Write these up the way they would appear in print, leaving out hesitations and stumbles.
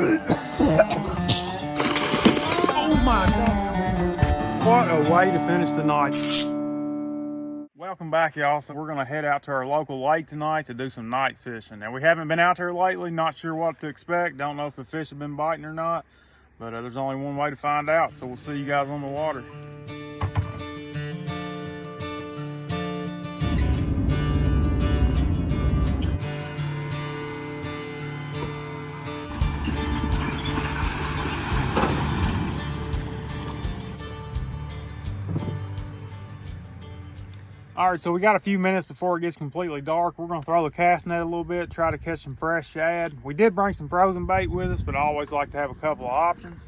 Oh my God. What a way to finish the night. Welcome back, y'all. So we're gonna head out to our local lake tonight to do some night fishing. Now we haven't been out there lately, not sure what to expect. Don't know if the fish have been biting or not, but there's only one way to find out. So we'll see you guys on the water. All right, so we got a few minutes before it gets completely dark. We're gonna throw the cast net a little bit, try to catch some fresh shad. We did bring some frozen bait with us, but I always like to have a couple of options.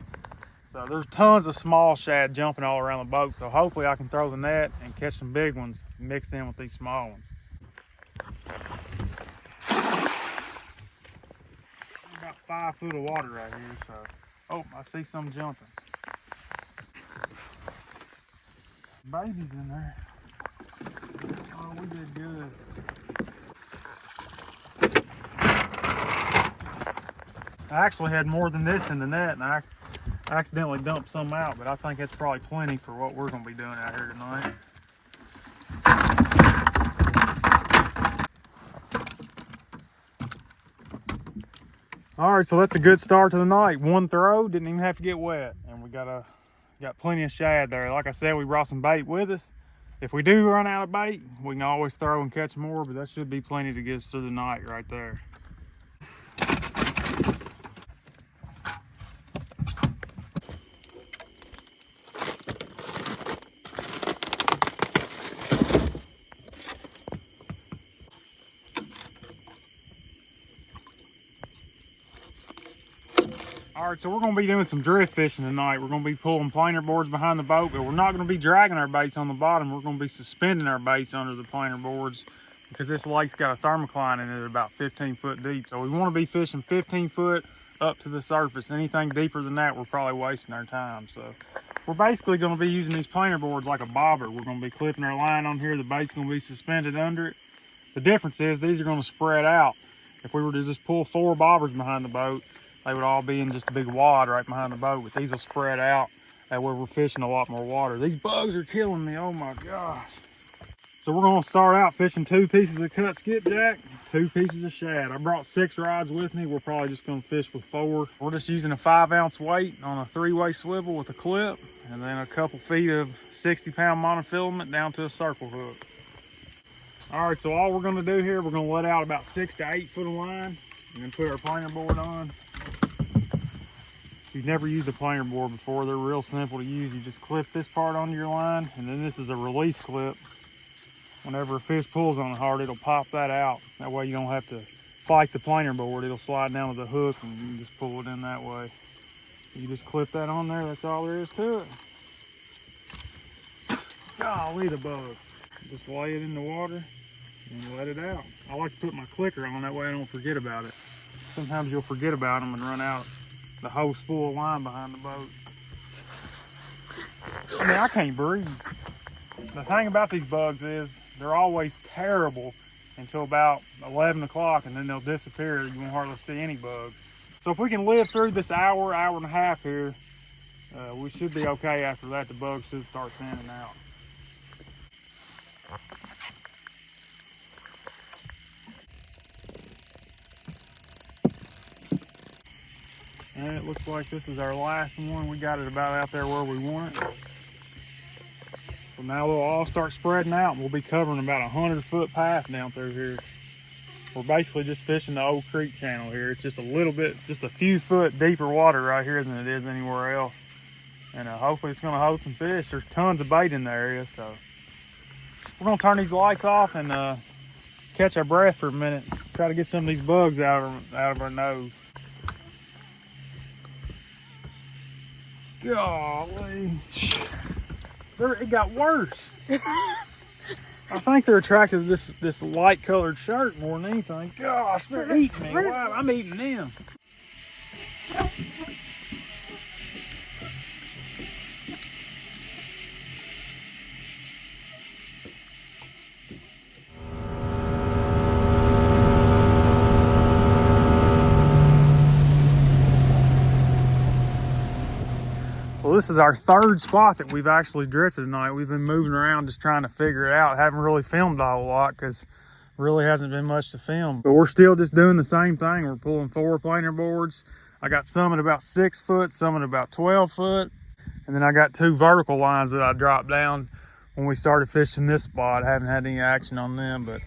So there's tons of small shad jumping all around the boat, so hopefully I can throw the net and catch some big ones mixed in with these small ones. About 5 foot of water right here, so. Oh, I see some jumping. Babies in there. Oh, we did good. I actually had more than this in the net, and I accidentally dumped some out, but I think that's probably plenty for what we're going to be doing out here tonight. All right, so that's a good start to the night. One throw, didn't even have to get wet, and we got plenty of shad there. Like I said, we brought some bait with us. If we do run out of bait, we can always throw and catch more, but that should be plenty to get us through the night right there. All right, so we're gonna be doing some drift fishing tonight. We're gonna be pulling planer boards behind the boat, but we're not gonna be dragging our baits on the bottom. We're gonna be suspending our baits under the planer boards because this lake's got a thermocline in it about 15 foot deep. So we wanna be fishing 15 foot up to the surface. Anything deeper than that, we're probably wasting our time. So we're basically gonna be using these planer boards like a bobber. We're gonna be clipping our line on here. The bait's gonna be suspended under it. The difference is these are gonna spread out. If we were to just pull 4 bobbers behind the boat, they would all be in just a big wad right behind the boat, but these will spread out. That way we're fishing a lot more water. These bugs are killing me, oh my gosh. So we're gonna start out fishing 2 pieces of cut skipjack, 2 pieces of shad. I brought 6 rods with me. We're probably just gonna fish with 4. We're just using a 5-ounce weight on a 3-way swivel with a clip, and then a couple feet of 60-pound monofilament down to a circle hook. All right, so all we're gonna do here, we're gonna let out about 6 to 8 foot of line, and then put our planer board on. If you've never used a planer board before, they're real simple to use. You just clip this part onto your line, and then this is a release clip. Whenever a fish pulls on it hard, it'll pop that out. That way you don't have to fight the planer board. It'll slide down to the hook, and you can just pull it in that way. You just clip that on there, that's all there is to it. Golly, the bugs. Just lay it in the water and let it out. I like to put my clicker on, that way I don't forget about it. Sometimes you'll forget about them and run out the whole spool of line behind the boat. I mean, I can't breathe. The thing about these bugs is they're always terrible until about 11 o'clock, and then they'll disappear. You won't hardly see any bugs. So if we can live through this hour and a half here, we should be okay. After that, the bugs should start thinning out. And it looks like this is our last one. We got it about out there where we want it. So now they'll all start spreading out, and we'll be covering about a 100-foot path down through here. We're basically just fishing the old creek channel here. It's just a little bit, just a few foot deeper water right here than it is anywhere else. And hopefully it's gonna hold some fish. There's tons of bait in the area, so. We're gonna turn these lights off and catch our breath for a minute. Try to get some of these bugs out of our nose. Golly. It got worse. I think they're attracted to this light colored shirt more than anything. Gosh, they're eating me. Wow, I'm eating them. this is our third spot that we've actually drifted tonight. We've been moving around just trying to figure it out. Haven't really filmed a whole lot because really hasn't been much to film. But we're still just doing the same thing. We're pulling 4 planer boards. I got some at about 6 foot, some at about 12 foot. And then I got 2 vertical lines that I dropped down when we started fishing this spot. I haven't had any action on them, but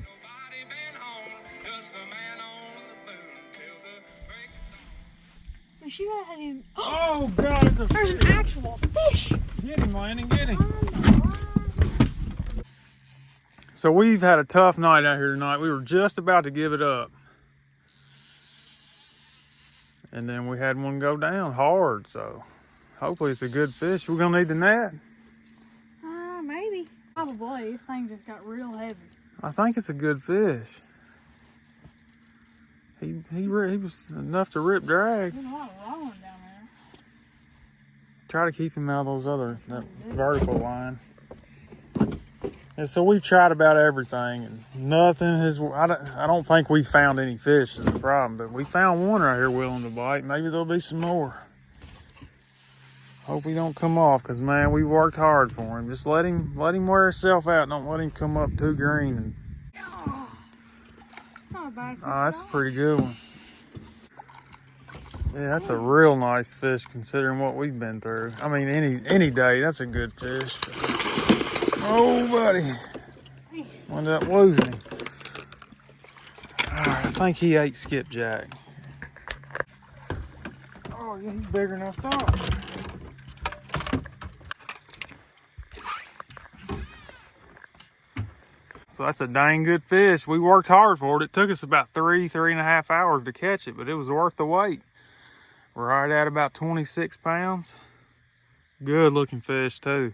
She really had him. Oh God, it's a There's fish. An actual fish. Get him, Landon, get him. So we've had a tough night out here tonight. We were just about to give it up. And then we had one go down hard, so hopefully it's a good fish. We're gonna need the net. Maybe. Probably. This thing just got real heavy. I think it's a good fish. He was enough to rip drag. There's a lot of rolling down there. Try to keep him out of those that vertical line. And so we've tried about everything, and nothing has. I don't think we found any fish is the problem, but we found one right here willing to bite. Maybe there'll be some more. Hope he don't come off, cause man, we worked hard for him. Just let him wear himself out. Don't let him come up too green. And not a bad fish. oh, that's a pretty good one. Yeah, that's a real nice fish considering what we've been through. I mean, any day, that's a good fish. Oh, buddy. Wound up losing him. All right, I think he ate skipjack. Oh, yeah, he's bigger than I thought. So that's a dang good fish. We worked hard for it. It took us about 3.5 hours to catch it, but it was worth the wait. We're right at about 26 pounds. Good looking fish too.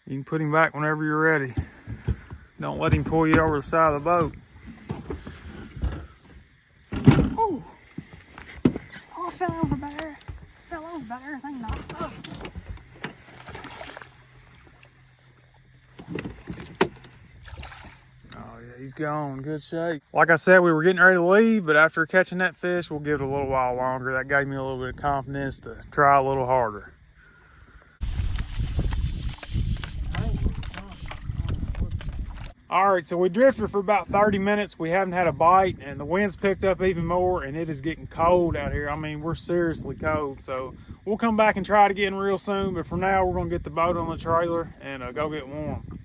You can put him back whenever you're ready. Don't let him pull you over the side of the boat. Oh, I fell over back there. Fell over back there. I think not. Oh. He's gone, good shape. Like I said, we were getting ready to leave, but after catching that fish, we'll give it a little while longer. That gave me a little bit of confidence to try a little harder. All right, so we drifted for about 30 minutes. We haven't had a bite, and the wind's picked up even more, and it is getting cold out here. I mean, we're seriously cold, so we'll come back and try it again real soon, but for now, we're gonna get the boat on the trailer and go get warm.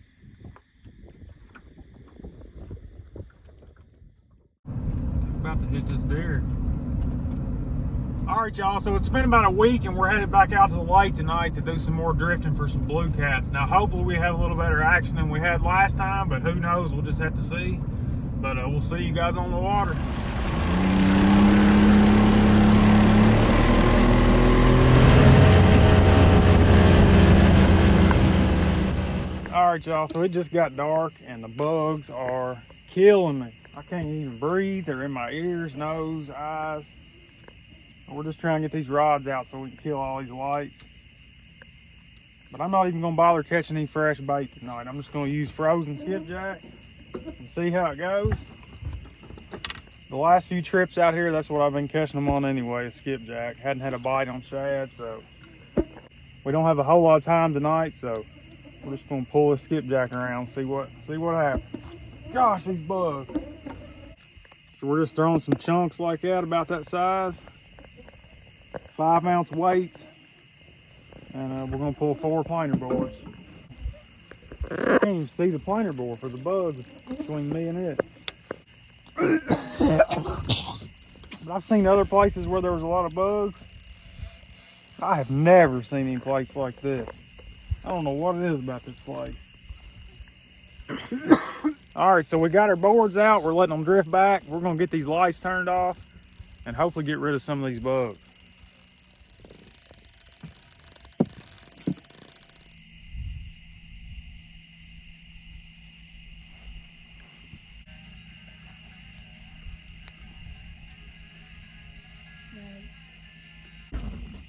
About to hit this deer. All right, y'all, so it's been about a week and we're headed back out to the lake tonight to do some more drifting for some blue cats. Now, hopefully we have a little better action than we had last time, but who knows, we'll just have to see. But we'll see you guys on the water. All right, y'all, so it just got dark and the bugs are killing me. I can't even breathe. They're in my ears, nose, eyes. We're just trying to get these rods out so we can kill all these lights. But I'm not even gonna bother catching any fresh bait tonight. I'm just gonna use frozen skipjack and see how it goes. The last few trips out here, that's what I've been catching them on anyway, is skipjack. Hadn't had a bite on shad, so we don't have a whole lot of time tonight, so we're just gonna pull this skipjack around, see what happens. Gosh, these bugs. So we're just throwing some chunks like that, about that size. 5-ounce weights. And we're gonna pull 4 planer boards. I can't even see the planer board for the bugs between me and it. But I've seen other places where there was a lot of bugs. I have never seen any place like this. I don't know what it is about this place. All right, so we got our boards out. We're letting them drift back. We're gonna get these lights turned off and hopefully get rid of some of these bugs.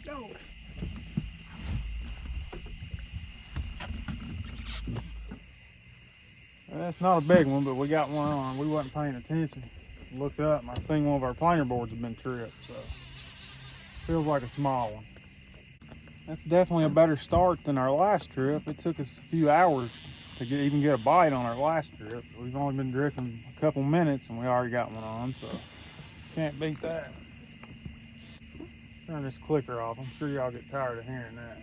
Go. That's not a big one, but we got one on. We wasn't paying attention. Looked up and I seen one of our planer boards had been tripped, so feels like a small one. That's definitely a better start than our last trip. It took us a few hours to even get a bite on our last trip. We've only been drifting a couple minutes and we already got one on, so can't beat that. Turn this clicker off. I'm sure y'all get tired of hearing that.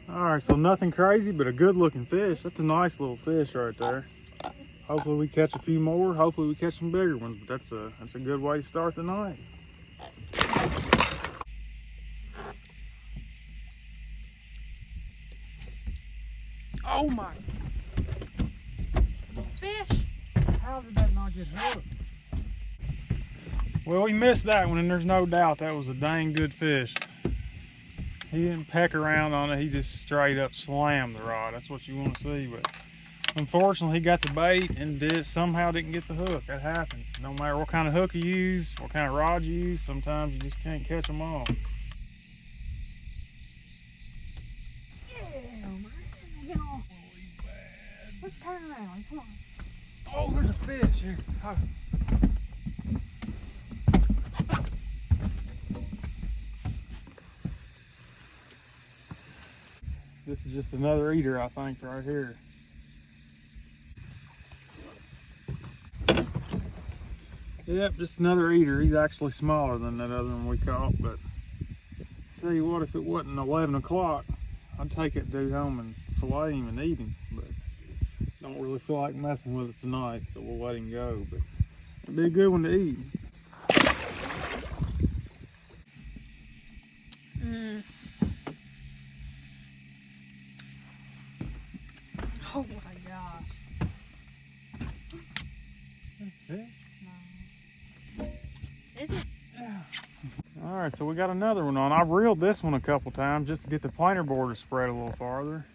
Alright, so nothing crazy, but a good looking fish. That's a nice little fish right there. Hopefully we catch a few more. Hopefully we catch some bigger ones, but that's a good way to start the night. Oh my! Fish! How did that not get hooked? Well, we missed that one, and there's no doubt that was a dang good fish. He didn't peck around on it, he just straight up slammed the rod. That's what you want to see, but unfortunately he got the bait and somehow didn't get the hook. That happens. No matter what kind of hook you use, what kind of rod you use, sometimes you just can't catch them all. Get off. Let's turn around. Come on. Oh, there's a fish here. Oh. This is just another eater, I think, right here. Yep, just another eater. He's actually smaller than that other one we caught, but tell you what, if it wasn't 11 o'clock, I'd take that dude home and fillet him and eat him, but don't really feel like messing with it tonight, so we'll let him go, but it'd be a good one to eat. Oh my gosh. Fish? No. Is it? Yeah. All right, so we got another one on. I reeled this one a couple times just to get the planer board to spread a little farther.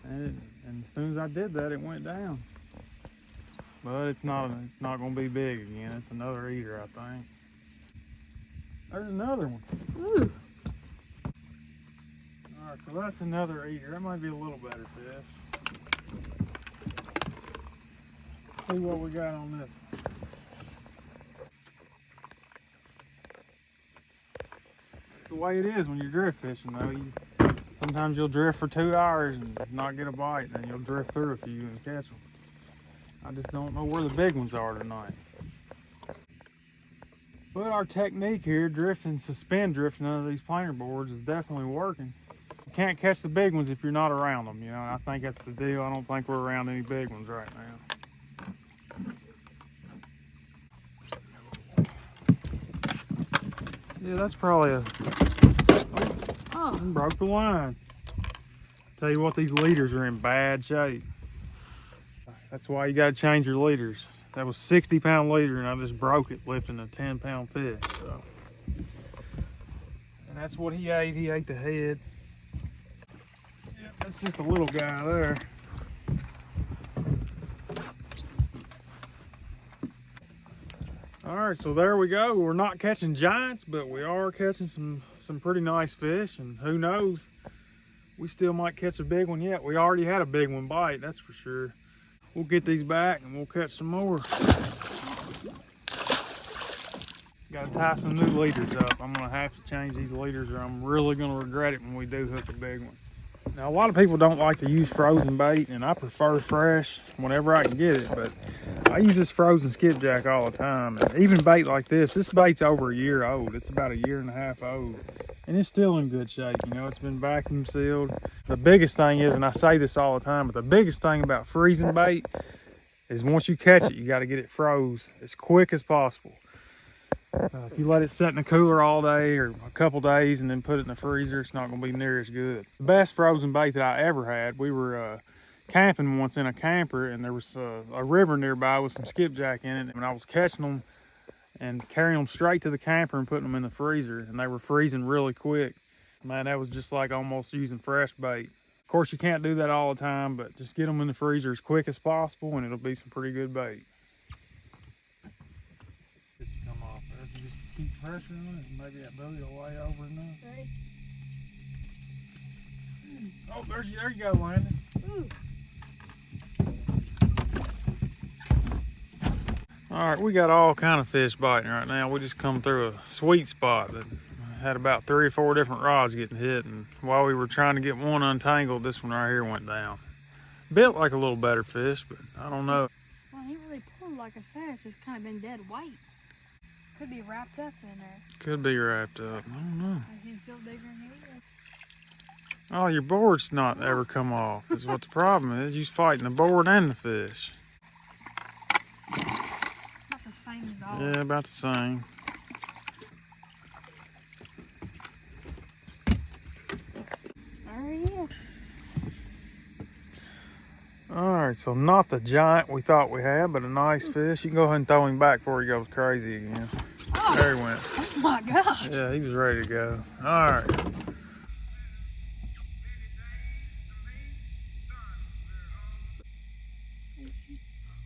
And as soon as I did that, it went down. But it's not gonna be big again. It's another eater, I think. There's another one. Ooh. All right, so that's another eater. That might be a little better fish. See what we got on this. It's the way it is when you're drift fishing, though. Sometimes you'll drift for 2 hours and not get a bite, and then you'll drift through a few and catch them. I just don't know where the big ones are tonight. But our technique here, suspend drifting under these planer boards, is definitely working. You can't catch the big ones if you're not around them, you know. I think that's the deal. I don't think we're around any big ones right now. Yeah, that's probably Oh. broke the line. Tell you what, these leaders are in bad shape. That's why you gotta change your leaders. That was 60-pound leader and I just broke it lifting a 10-pound fish. So. And that's what he ate. He ate the head. Yep, that's just a little guy there. All right, so there we go. We're not catching giants, but we are catching some pretty nice fish, and who knows, we still might catch a big one yet. We already had a big one bite, that's for sure. We'll get these back and we'll catch some more. Gotta tie some new leaders up. I'm gonna have to change these leaders or I'm really gonna regret it when we do hook a big one. Now, a lot of people don't like to use frozen bait, and I prefer fresh whenever I can get it, but I use this frozen skipjack all the time. And even bait like this bait's over a year old. It's about 1.5 years old, and it's still in good shape. You know, it's been vacuum sealed. The biggest thing is, and I say this all the time, but the biggest thing about freezing bait is once you catch it, you got to get it froze as quick as possible. If you let it sit in the cooler all day or a couple days and then put it in the freezer, it's not going to be near as good. The best frozen bait that I ever had, we were camping once in a camper, and there was a river nearby with some skipjack in it, and I was catching them and carrying them straight to the camper and putting them in the freezer, and they were freezing really quick. Man, that was just like almost using fresh bait. Of course, you can't do that all the time, but just get them in the freezer as quick as possible and it'll be some pretty good bait. Just come off there. Just keep pressure on it and maybe that buoy will lay over enough. Ready? Oh, there you go, Landon. Ooh. All right, we got all kind of fish biting right now. We just come through a sweet spot that had about 3 or 4 different rods getting hit, and while we were trying to get one untangled, this one right here went down. Built like a little better fish, but I don't know. Well, he really pulled, like I said. It's just kind of been dead weight. Could be wrapped up in there. Could be wrapped up. I don't know. I can feel bigger than he is. Oh, your board's not ever come off is what the problem is. You're fighting the board and the fish. Not the same as all. Yeah, about the same. There he is. All right, so not the giant we thought we had, but a nice fish. You can go ahead and throw him back before he goes crazy again. Oh, there he went. Oh my gosh. Yeah, he was ready to go. All right.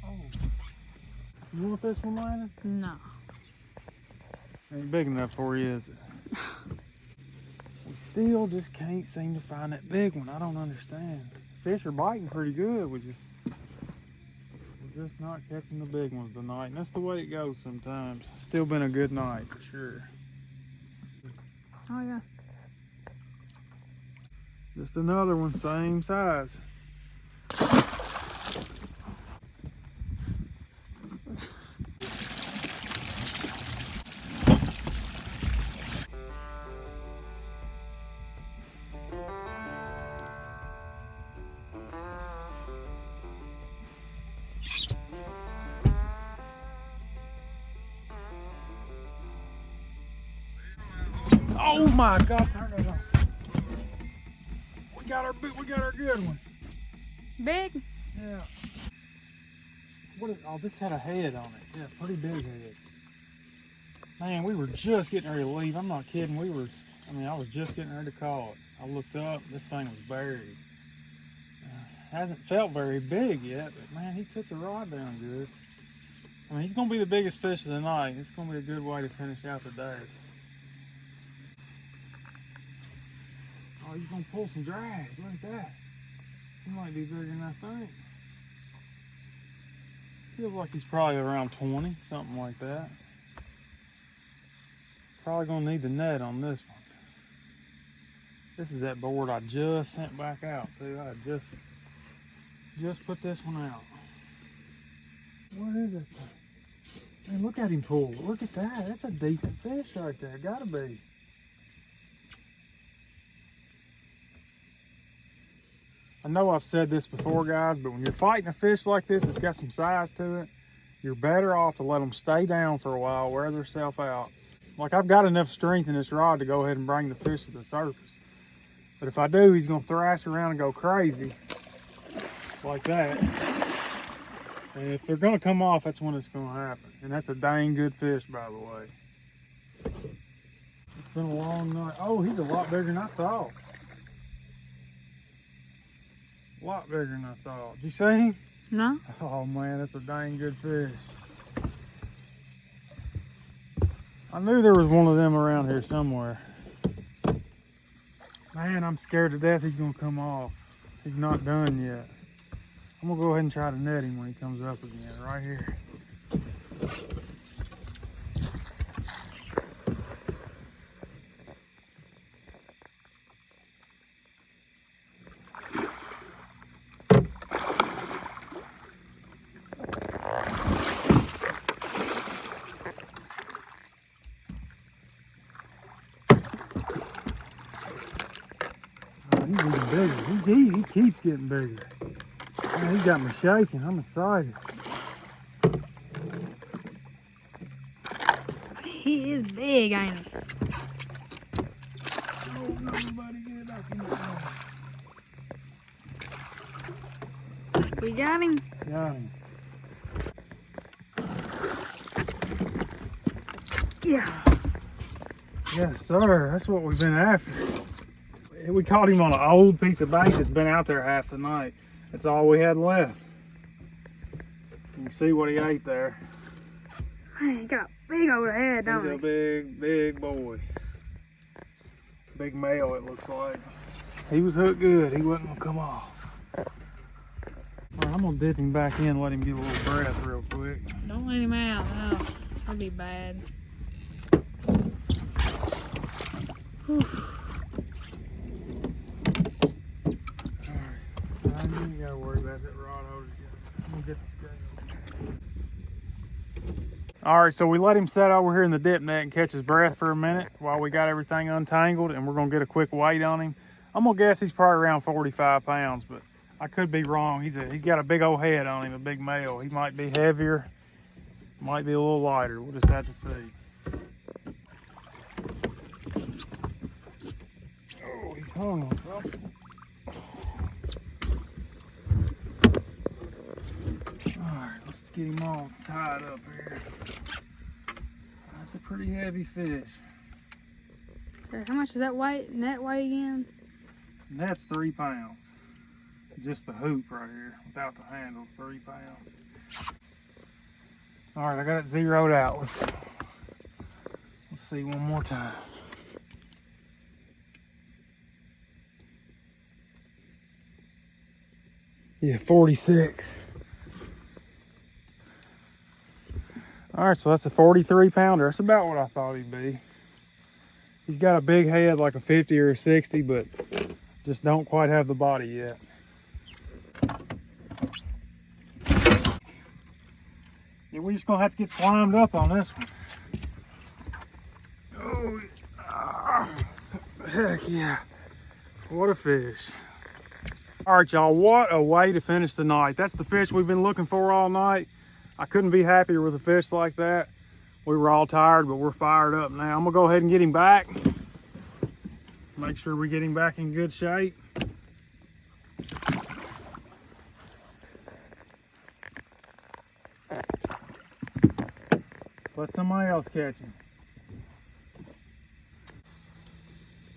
Oh. You want this one, Landon? No. Ain't big enough for you, is it? We still just can't seem to find that big one. I don't understand. Fish are biting pretty good. We're just not catching the big ones tonight. And that's the way it goes sometimes. Still been a good night for sure. Oh yeah. Just another one, same size. Oh my God, turn it on. We got our good one. Big? Yeah. Oh, this had a head on it. Yeah, pretty big head. Man, we were just getting ready to leave. I'm not kidding. I was just getting ready to call it. I looked up, this thing was buried. Hasn't felt very big yet, but man, he took the rod down good. I mean, he's gonna be the biggest fish of the night. It's gonna be a good way to finish out the day. Oh, he's gonna pull some drag. Look at that. He might be bigger than I think. Feels like he's probably around 20, something like that. Probably gonna need the net on this one. This is that board I just sent back out too. I just put this one out. What is it? Man, look at him pull. Look at that. That's a decent fish right there. Gotta be. I know I've said this before, guys, but when you're fighting a fish like this, it's got some size to it, you're better off to let them stay down for a while, wear themselves out. Like, I've got enough strength in this rod to go ahead and bring the fish to the surface. But if I do, he's gonna thrash around and go crazy, like that. And if they're gonna come off, that's when it's gonna happen. And that's a dang good fish, by the way. It's been a long night. Oh, he's a lot bigger than I thought. A lot bigger than I thought. Did you see him? No. Oh man, that's a dang good fish. I knew there was one of them around here somewhere. Man, I'm scared to death he's gonna come off. He's not done yet. I'm gonna go ahead and try to net him when he comes up again, right here. He's getting bigger. He keeps getting bigger. Man, he got me shaking. I'm excited. He is big, ain't he? Oh, nobody get up in We got him. Got him. Yeah. Yes, sir. That's what we've been after. We caught him on an old piece of bait that's been out there half the night. That's all we had left. You can see what he ate there. Man, he got a big old head, don't he? He's a big, big boy. Big male, it looks like. He was hooked good. He wasn't gonna come off. All right, I'm gonna dip him back in and let him get a little breath real quick. Don't let him out. No, that'd be bad. Whew. Alright, you ain't gotta worry about that rod holder. I'm gonna get the scale. Alright, so we let him set over here in the dip net and catch his breath for a minute while we got everything untangled, and we're gonna get a quick weight on him. I'm gonna guess he's probably around 45 pounds, but I could be wrong. He's got a big old head on him, a big male. He might be heavier, might be a little lighter. We'll just have to see. Oh, he's hung on something. Alright, let's get him all tied up here. That's a pretty heavy fish. How much is that net weigh again? And that's 3 pounds. Just the hoop right here, without the handles, 3 pounds. Alright, I got it zeroed out. Let's see one more time. Yeah, 46. Alright, so that's a 43 pounder. That's about what I thought he'd be. He's got a big head like a 50 or a 60, but just don't quite have the body yet. Yeah, we're just gonna have to get slimed up on this one. Oh, heck yeah. What a fish. All right, y'all, what a way to finish the night. That's the fish we've been looking for all night. I couldn't be happier with a fish like that. We were all tired, but we're fired up now. I'm gonna go ahead and get him back. Make sure we get him back in good shape. Let somebody else catch him.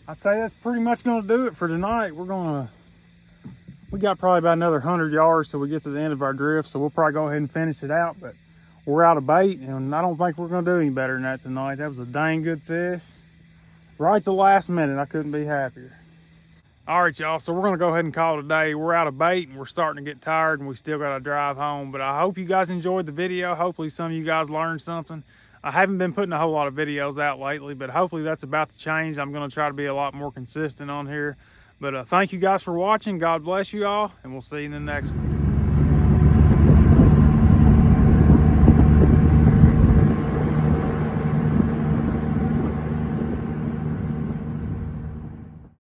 I'd say that's pretty much gonna do it for tonight. We got probably about another 100 yards till we get to the end of our drift, so we'll probably go ahead and finish it out, but we're out of bait, and I don't think we're gonna do any better than that tonight. That was a dang good fish. Right at the last minute, I couldn't be happier. All right, y'all, so we're gonna go ahead and call it a day. We're out of bait, and we're starting to get tired, and we still gotta drive home, but I hope you guys enjoyed the video. Hopefully some of you guys learned something. I haven't been putting a whole lot of videos out lately, but hopefully that's about to change. I'm gonna try to be a lot more consistent on here. But thank you guys for watching. God bless you all, and we'll see you in the next one.